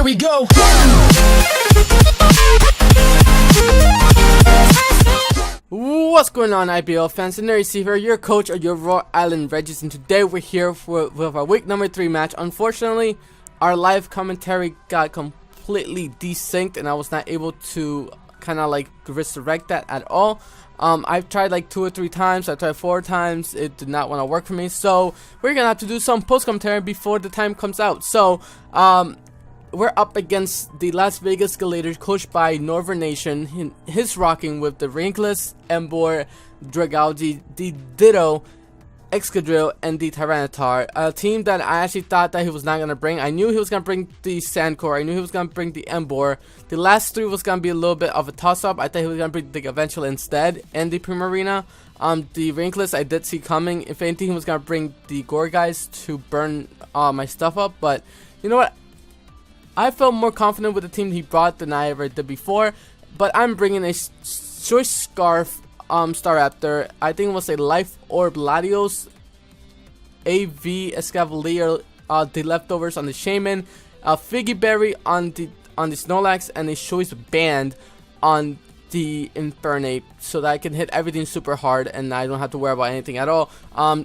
Here we go. What's going on, IBL fans? And there you see here, your coach of your Rhode Island Regis, and today we're here with our week number 3 match. Unfortunately, our live commentary got completely desynced, and I was not able to kind of like resurrect that at all. I've tried like 2 or 3 times. I tried 4 times. It did not want to work for me. So we're gonna have to do some post commentary before the time comes out. So we're up against the Las Vegas Galladers, coached by Noivern Nation. He's rocking with the Rinkless, Embor, Dragaldi, the Ditto, Excadrill, and the Tyranitar. A team that I actually thought that he was not going to bring. I knew he was going to bring the Sandcore. I knew he was going to bring the Embor. The last 3 was going to be a little bit of a toss-up. I thought he was going to bring the Eventual instead and the Primarina. The Rinkless I did see coming. If anything, he was going to bring the Gourgeist to burn my stuff up. But you know what? I felt more confident with the team he brought than I ever did before. But I'm bringing a Choice Scarf Staraptor. I think it was a Life Orb Latios, AV Escavalier, the leftovers on the Shaman, a Figgy Berry on the Snorlax, and a Choice Band on the Infernape, so that I can hit everything super hard and I don't have to worry about anything at all.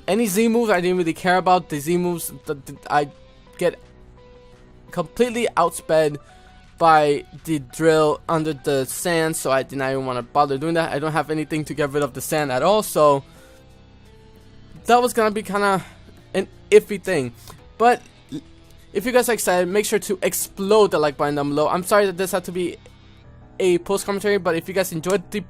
Any Z moves I didn't really care about. The Z moves I get completely outsped by the drill under the sand, so I did not even want to bother doing that. I don't have anything to get rid of the sand at all, so that was gonna be kind of an iffy thing. But if you guys are excited, make sure to explode the like button down below. I'm sorry that this had to be a post commentary, but if you guys enjoyed the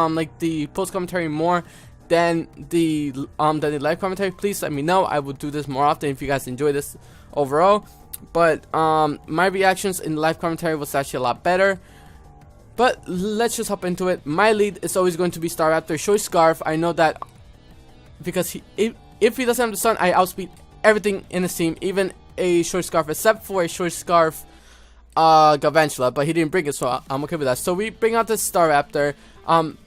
like the post commentary more than the live commentary, please let me know. I will do this more often if you guys enjoy this overall. But my reactions in the live commentary was actually a lot better. But let's just hop into it. My lead is always going to be Staraptor. Choice Scarf, I know that because if he doesn't have the sun, I outspeed everything in his team, even a Choice Scarf, except for a Choice Scarf Galvantula, but he didn't bring it, so I'm okay with that. So we bring out this Staraptor.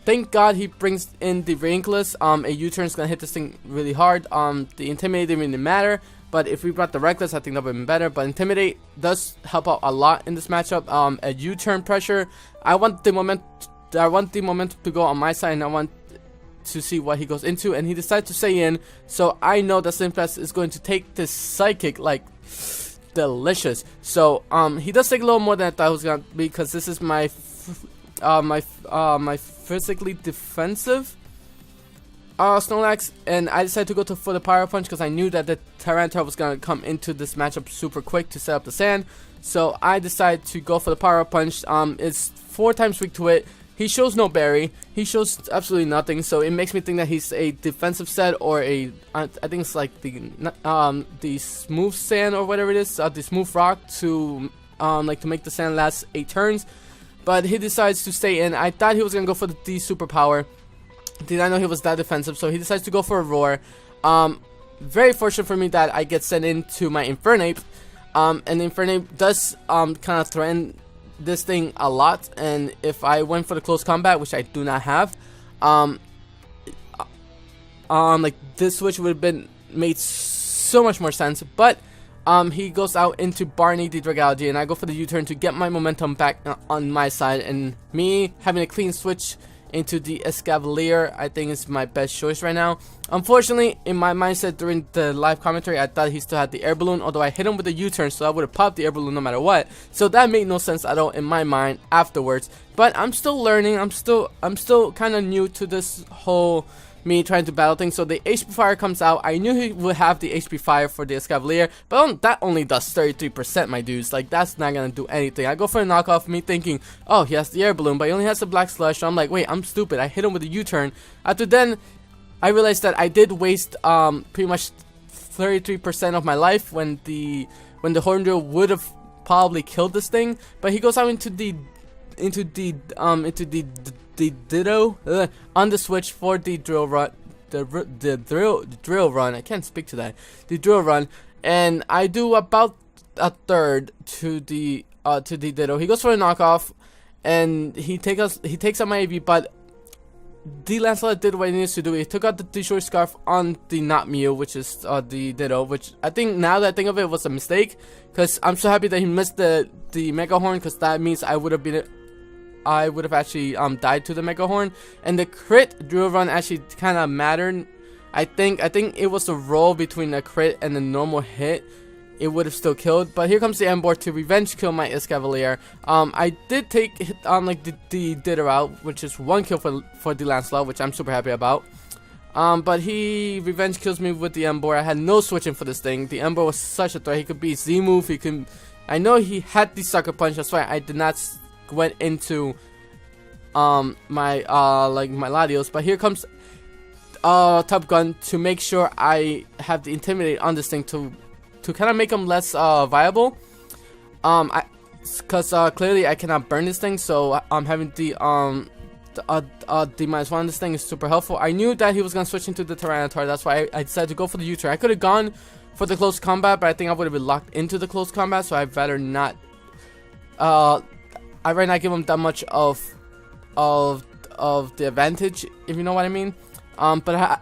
Thank God he brings in the Rinkless. A U-turn is gonna hit this thing really hard. The Intimidate didn't really matter, but if we brought the Reckless, I think that would have been better. But Intimidate does help out a lot in this matchup. A U-turn pressure. I want the momentum to go on my side, and I want to see what he goes into. And he decides to stay in, so I know that Slimfast is going to take this Psychic like delicious. So he does take a little more than I thought it was gonna be, because this is my my physically defensive Snorlax, and I decided to go for the Power Punch because I knew that the Tyranitar was gonna come into this matchup super quick to set up the sand. So I decided to go for the Power Punch. It's 4 times weak to it. He shows no berry. He shows absolutely nothing. So it makes me think that he's a defensive set, or I think it's like the smooth sand or whatever it is, the smooth rock to to make the sand last 8 turns. But he decides to stay in. I thought he was gonna go for the superpower. Did not know he was that defensive, so he decides to go for a Roar. Very fortunate for me that I get sent into my Infernape, and the Infernape does kind of threaten this thing a lot. And if I went for the close combat, which I do not have, like this switch would have been made so much more sense. But he goes out into Barney the Dragaldi, and I go for the U-turn to get my momentum back on my side. And me having a clean switch into the Escavalier, I think is my best choice right now. Unfortunately, in my mindset during the live commentary, I thought he still had the Air Balloon, although I hit him with a U-turn, so I would have popped the Air Balloon no matter what. So that made no sense at all in my mind afterwards. But I'm still learning. I'm still kind of new to this whole me trying to battle things. So the HP Fire comes out. I knew he would have the HP Fire for the Escavalier, but that only does 33%, my dudes. Like, that's not gonna do anything. I go for a knockoff, me thinking, oh, he has the Air Balloon, but he only has the Black Slush. So I'm like, wait, I'm stupid. I hit him with a U-turn. After then, I realized that I did waste pretty much 33% of my life when the Horn Drill would have probably killed this thing. But he goes out into the Ditto on the switch for the drill run, the drill run. I can't speak to that. The drill run, and I do about a third to the Ditto. He goes for a knockoff, and he takes out my AV, but the Lancelot did what he needs to do. He took out the Destroy Scarf on the not Mew, which is the Ditto, which I think, now that I think of it, was a mistake, because I'm so happy that he missed the Mega Horn, because that means I would have actually died to the Mega Horn. And the crit drill run actually kind of mattered. I think it was the roll between the crit and the normal hit. It would have still killed, but here comes the Ember to revenge kill my Escavalier. I did take like the Ditto out, which is 1 kill for the Lancelot, which I'm super happy about. But he revenge kills me with the Ember. I had no switching for this thing. The Ember was such a threat. He could be Z move. He could. I know he had the Sucker Punch. That's why I did not went into my my Latios. But here comes Top Gun to make sure I have the Intimidate on this thing to kind of make them less viable, because clearly I cannot burn this thing, so I'm having the -1 on this thing is super helpful. I knew that he was gonna switch into the Tyranitar, that's why I decided to go for the U-turn. I could have gone for the close combat, but I think I would have been locked into the close combat, so I'd rather not. I'd rather not give him that much of the advantage, if you know what I mean. But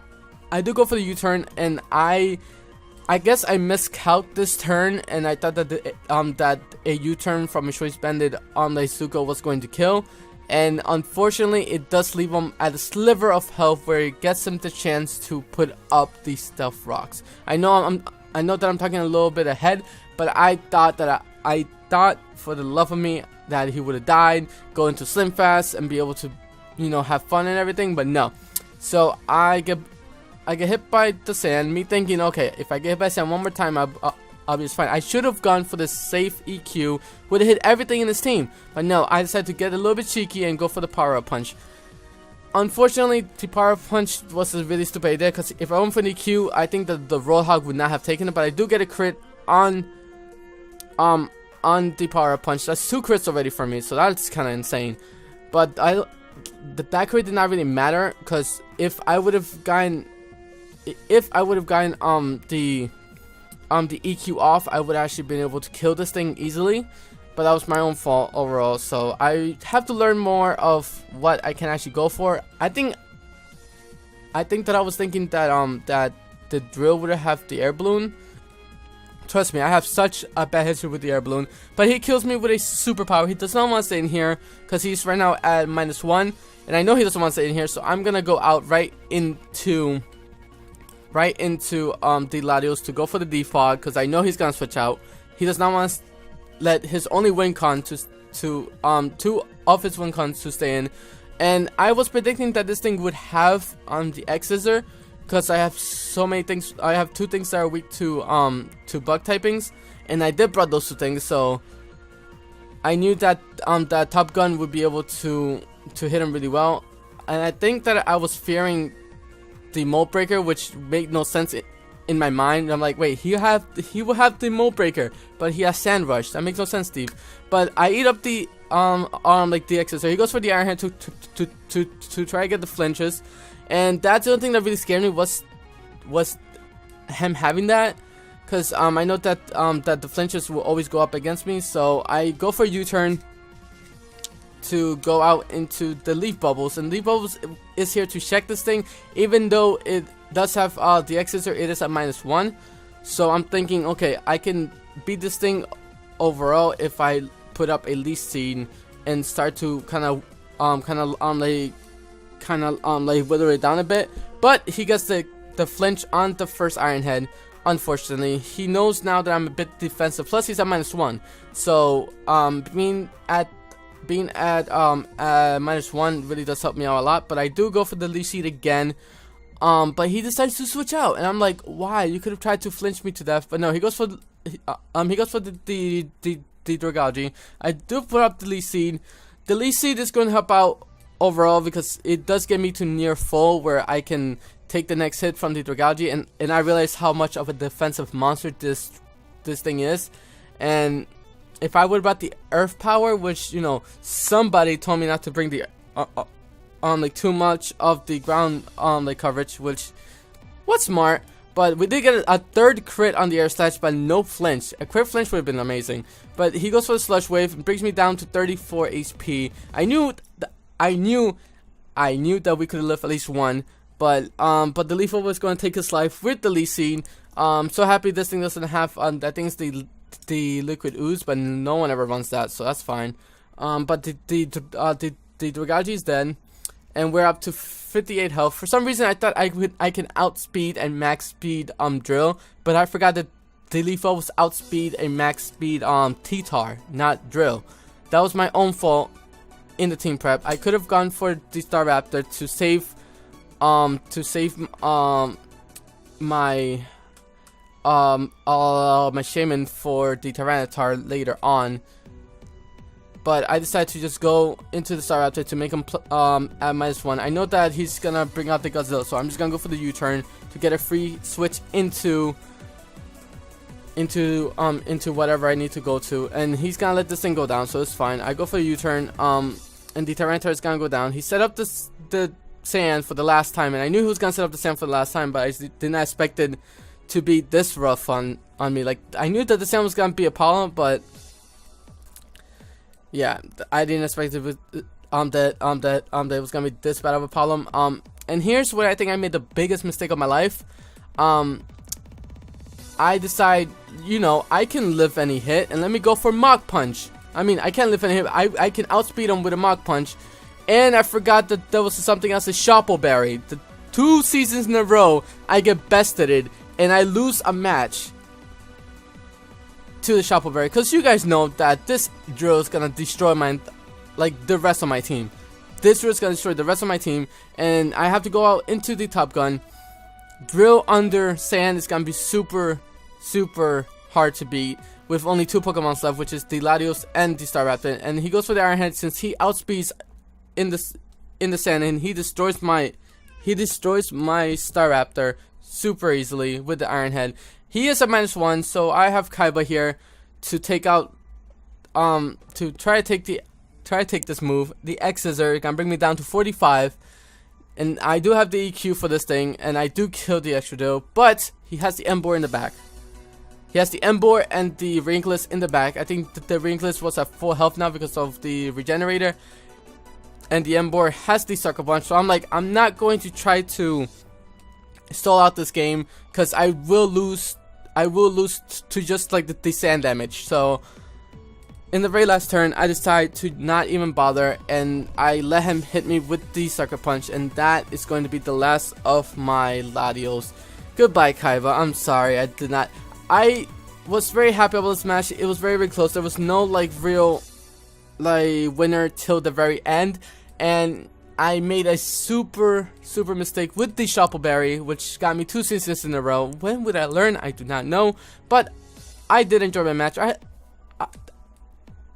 I do go for the U-turn, and I guess I miscalculated this turn, and I thought that that a U-turn from a choice banded on Leisuko was going to kill, and unfortunately it does leave him at a sliver of health where it gets him the chance to put up the stealth rocks. I know that I'm talking a little bit ahead, but I thought for the love of me that he would have died, go into Slim Fast, and be able to, you know, have fun and everything, but no. So I get hit by the sand, me thinking, okay, if I get hit by sand one more time, I'll be just fine. I should have gone for the safe EQ, would have hit everything in this team, but no, I decided to get a little bit cheeky and go for the Power Up Punch. Unfortunately, the Power Up Punch was a really stupid idea, because if I went for the EQ, I think that the Roadhog would not have taken it, but I do get a crit on the Power Up Punch. That's 2 crits already for me, so that's kind of insane. But that crit did not really matter, because if I would have gotten the EQ off, I would actually been able to kill this thing easily, but that was my own fault overall. So I have to learn more of what I can actually go for. I think that I was thinking that that the drill would have the air balloon. Trust me, I have such a bad history with the air balloon, but he kills me with a superpower. He does not want to stay in here because he's right now at -1, and I know he doesn't want to stay in here, so I'm gonna go out right into the Latios to go for the defog, because I know he's gonna switch out. He does not want to let his only win con to 2 of his win cons to stay in, and I was predicting that this thing would have the X Scissor, because I have so many things. I have 2 things that are weak to bug typings, and I did brought those 2 things, so I knew that that Top Gun would be able to hit him really well, and I think that I was fearing the Mold Breaker, which made no sense in my mind. I'm like, wait, he will have the Mold Breaker, but he has Sand Rush. That makes no sense, Steve. But I eat up the like the excess. So he goes for the Iron Hand to try to get the flinches, and that's the only thing that really scared me was him having that, because I know that that the flinches will always go up against me. So I go for a U-turn to go out into the Leaf Bubbles, and Leaf Bubbles is here to check this thing, even though it does have the X Scissor. It is at -1, so I'm thinking, okay, I can beat this thing overall if I put up a Leaf Seed and start to kind of wither it down a bit. But he gets the flinch on the first Iron Head. Unfortunately, he knows now that I'm a bit defensive, plus he's at -1, so being at -1 really does help me out a lot. But I do go for the Leaf Seed again, but he decides to switch out, and I'm like, why? You could have tried to flinch me to death, but no, he goes for the Dragalge. I do put up the Leaf Seed. The Leaf Seed is going to help out overall, because it does get me to near full, where I can take the next hit from the Dragalge, and I realize how much of a defensive monster this thing is. And if I would have brought the Earth Power, which, you know, somebody told me not to bring the like too much of the ground like coverage, which was smart. But we did get a 3rd crit on the air slash, but no flinch. A crit flinch would have been amazing. But he goes for the Slush Wave and brings me down to 34 HP. I knew I knew that we could have lived at least one, but the lethal was going to take his life with the Lee Seed. So happy this thing doesn't have, I think it's the liquid ooze, but no one ever runs that, so that's fine. But the Dragaji is dead, and we're up to 58 health. For some reason, I thought I can outspeed and max speed Drill, but I forgot that the lethal was outspeed and max speed T-Tar, not Drill. That was my own fault in the team prep. I could have gone for the Staraptor to save my my Shaman for the Tyranitar later on, but I decided to just go into the Staraptor to make him at -1. I know that he's gonna bring out the Godzilla, so I'm just gonna go for the U-turn to get a free switch into whatever I need to go to, and he's gonna let this thing go down, so it's fine. I go for the U-turn, and the Tyranitar is gonna go down. He set up the sand for the last time, and I knew he was gonna set up the sand for the last time, but I did not expect it to be this rough on me. Like, I knew that the sand was gonna be a problem, but yeah, I didn't expect it that it was gonna be this bad of a problem. And here's where I think I made the biggest mistake of my life. I decide, you know, I can live any hit, and let me go for Mach Punch. I mean, I can't live any hit. I can outspeed him with a Mach Punch, and I forgot that there was something else, a Shopple Berry. The 2 seasons in a row, I get bested, and I lose a match to the Shopple Berry, because you guys know that this drill is gonna destroy the rest of my team. This drill is gonna destroy the rest of my team, and I have to go out into the Top Gun. Drill under sand is gonna be super hard to beat with only 2 Pokemon left, which is the Latios and the Staraptor. And he goes for the Iron Head since he outspeeds in the sand, and he destroys my Staraptor super easily with the Iron Head. He is a -1, so I have Kaiba here to take out to try to take this move. The X Scissor gonna bring me down to 45. And I do have the EQ for this thing, and I do kill the extra duo, but he has the Emboar in the back. He has the Emboar and the Rinkless in the back. I think that the Rinkless was at full health now because of the Regenerator, and the Emboar has the Sucker Punch. So I'm like, I'm not going to try to stall out this game, because I will lose to just like the sand damage. So in the very last turn, I decide to not even bother, and I let him hit me with the Sucker Punch, and that is going to be the last of my Latios. Goodbye, Kaiba. I'm sorry, I did not. I was very happy about this match. It was very close. There was no real winner till the very end, and I made a super mistake with the Shopple Berry, which got me 2 seasons in a row. When would I learn? I do not know, but I did enjoy my match.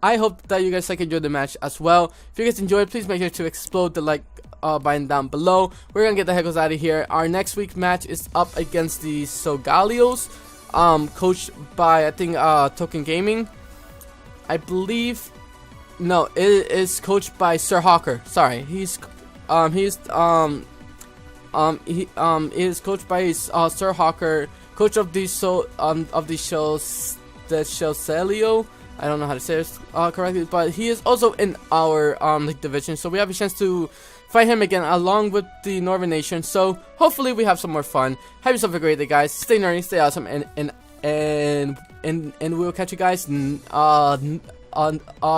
I hope that you guys enjoyed the match as well. If you guys enjoyed, please make sure to explode the like button down below. We're gonna get the heckles out of here. Our next week's match is up against the Sogalios, coached by, I think, Token Gaming. I believe, no, it is coached by Sir Hawker. Sorry, he is coached by Sir Hawker, coach of the Shelcelio. I don't know how to say this correctly, but he is also in our division, so we have a chance to fight him again along with the Noivern Nation. So hopefully we have some more fun. Have yourself a great day, guys. Stay nerdy, stay awesome, and we'll catch you guys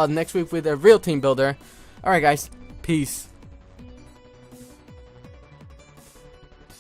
next week with a real team builder. All right, guys, peace.